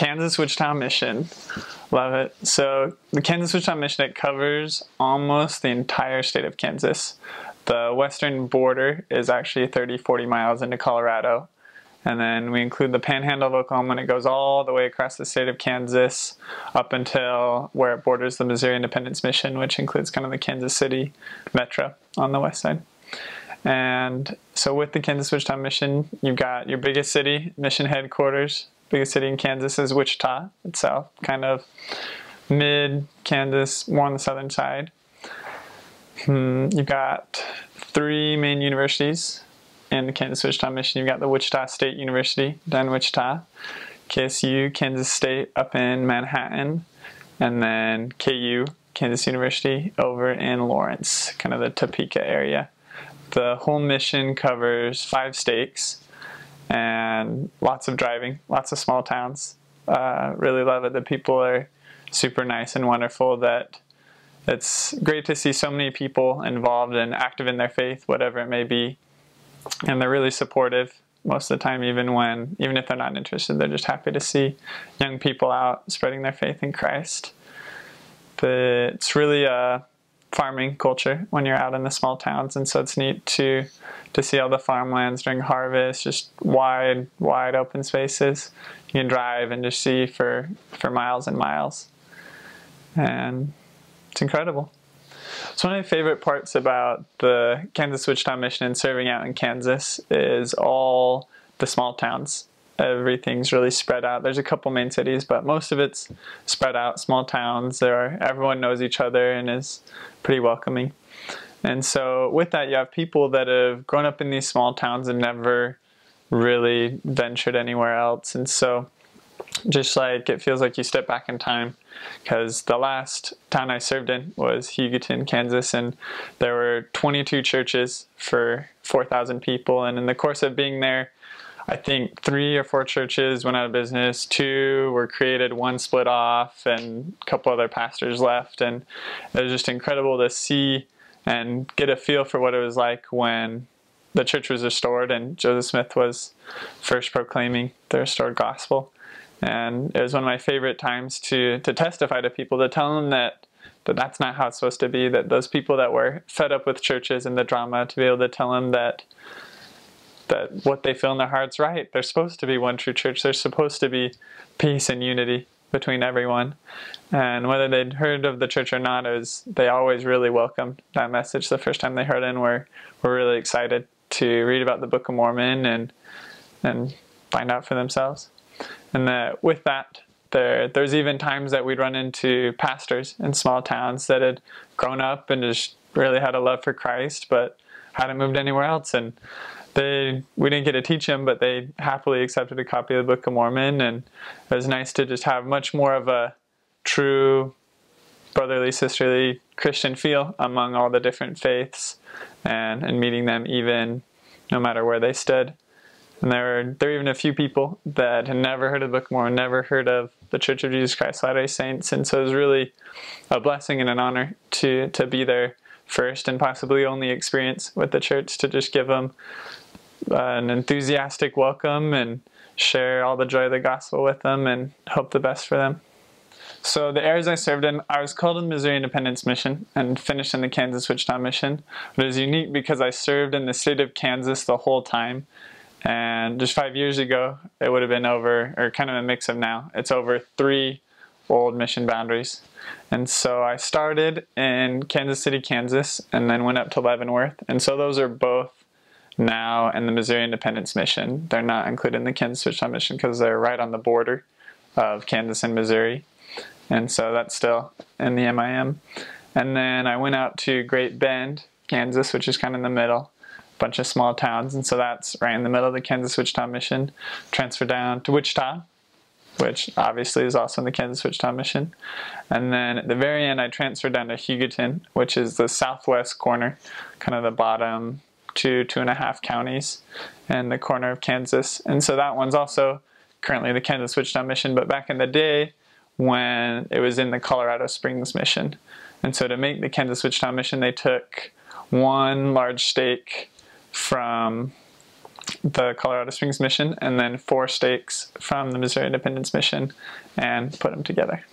Kansas Wichita mission. Love it. So the Kansas Wichita mission, it covers almost the entire state of Kansas. The western border is actually 30-40 miles into Colorado. And then we include the panhandle of Oklahoma, and it goes all the way across the state of Kansas up until where it borders the Missouri Independence Mission, which includes kind of the Kansas City metro on the west side. And so with the Kansas Wichita mission, you've got your biggest city, mission headquarters. Biggest city in Kansas is Wichita itself, kind of mid-Kansas, more on the southern side. You've got 3 main universities in the Kansas Wichita mission. You've got the Wichita State University down in Wichita, KSU, Kansas State up in Manhattan, and then KU, Kansas University, over in Lawrence, kind of the Topeka area. The whole mission covers 5 states and lots of driving, lots of small towns. Really love it. The people are super nice and wonderful. It's great to see so many people involved and active in their faith, whatever it may be. And they're really supportive most of the time, even if they're not interested. They're just happy to see young people out spreading their faith in Christ. But it's really a farming culture when you're out in the small towns, and so it's neat to see all the farmlands during harvest, just wide open spaces. You can drive and just see for miles and miles, and it's incredible. So one of my favorite parts about the Kansas Wichita mission and serving out in Kansas is all the small towns. Everything's really spread out. There's a couple main cities, but most of it's spread out, small towns. Everyone knows each other and is pretty welcoming. And so with that, you have people that have grown up in these small towns and never really ventured anywhere else. And so just like it feels like you step back in time, because the last town I served in was Hugoton, Kansas, and there were 22 churches for 4,000 people. And in the course of being there, I think 3 or 4 churches went out of business, 2 were created, 1 split off, and a couple other pastors left. And it was just incredible to see and get a feel for what it was like when the church was restored and Joseph Smith was first proclaiming the restored gospel. And it was one of my favorite times to testify to people, to tell them that that's not how it's supposed to be, that those people that were fed up with churches and the drama, to be able to tell them that what they feel in their heart's right. There's supposed to be one true church. There's supposed to be peace and unity between everyone. And whether they'd heard of the church or not, they always really welcomed that message. The first time they heard it, and were really excited to read about the Book of Mormon and find out for themselves. And with that, there's even times that we'd run into pastors in small towns that had grown up and just really had a love for Christ, but hadn't moved anywhere else. And we didn't get to teach them, but they happily accepted a copy of the Book of Mormon. And it was nice to just have much more of a true brotherly, sisterly Christian feel among all the different faiths, and meeting them even no matter where they stood. And there were even a few people that had never heard of the Book of Mormon, never heard of the Church of Jesus Christ Latter-day Saints. And so it was really a blessing and an honor to be their first and possibly only experience with the church, to just give them an enthusiastic welcome and share all the joy of the gospel with them and hope the best for them. So the areas I served in, I was called in the Missouri Independence Mission and finished in the Kansas Wichita Mission. But it was unique because I served in the state of Kansas the whole time. And just 5 years ago, it would have been over, or kind of a mix of now, it's over 3 old mission boundaries. And so I started in Kansas City, Kansas, and then went up to Leavenworth. And so those are both now in the Missouri Independence Mission. They're not included in the Kansas Wichita Mission because they're right on the border of Kansas and Missouri. And so that's still in the MIM. And then I went out to Great Bend, Kansas, which is kind of in the middle. Bunch of small towns, and so that's right in the middle of the Kansas Wichita Mission. Transferred down to Wichita, which obviously is also in the Kansas Wichita Mission. And then at the very end, I transferred down to Hugoton, which is the southwest corner, kind of the bottom 2.5 counties, and the corner of Kansas. And so that one's also currently the Kansas Wichita Mission, but back in the day when it was in the Colorado Springs Mission. And so to make the Kansas Wichita Mission, they took one large stake from the Colorado Springs mission and then 4 stakes from the Missouri Independence mission and put them together.